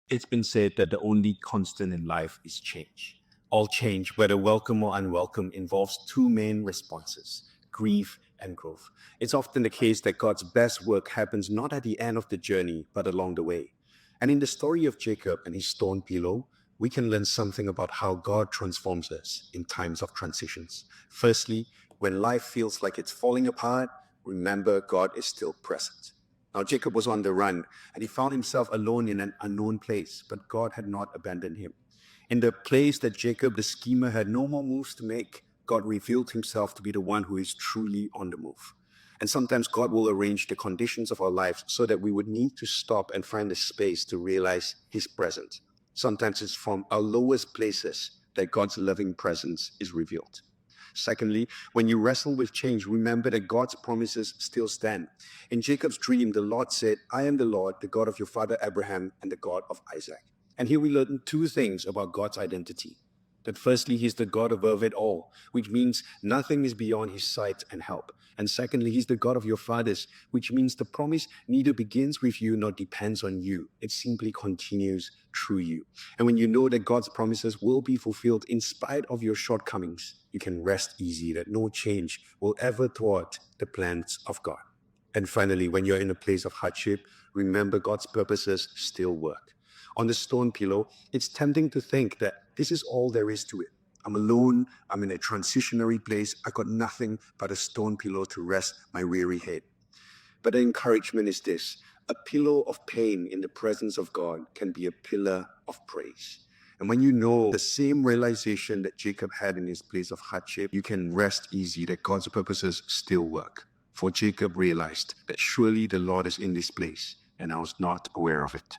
It's been said that the only constant in life is change. All change, whether welcome or unwelcome, involves two main responses: grief and growth. It's often the case that God's best work happens not at the end of the journey, but along the way. And in the story of Jacob and his stone pillow, we can learn something about how God transforms us in times of transitions. Firstly, when life feels like it's falling apart, remember God is still present. Now, Jacob was on the run and he found himself alone in an unknown place, but God had not abandoned him. In the place that Jacob, the schemer, had no more moves to make, God revealed himself to be the one who is truly on the move. And sometimes God will arrange the conditions of our lives so that we would need to stop and find the space to realize His presence. Sometimes it's from our lowest places that God's loving presence is revealed. Secondly, when you wrestle with change, remember that God's promises still stand. In Jacob's dream, the Lord said, "I am the Lord, the God of your father Abraham and the God of Isaac." And here we learn two things about God's identity. That firstly, He's the God above it all, which means nothing is beyond His sight and help. And secondly, He's the God of your fathers, which means the promise neither begins with you nor depends on you. It simply continues through you. And when you know that God's promises will be fulfilled in spite of your shortcomings, you can rest easy that no change will ever thwart the plans of God. And finally, when you're in a place of hardship, remember God's purposes still work. On the stone pillow, it's tempting to think that this is all there is to it. I'm alone, I'm in a transitionary place, I got nothing but a stone pillow to rest my weary head. But the encouragement is this: a pillow of pain in the presence of God can be a pillar of praise. And when you know the same realization that Jacob had in his place of hardship, you can rest easy that God's purposes still work. For Jacob realized that surely the Lord is in this place, and I was not aware of it.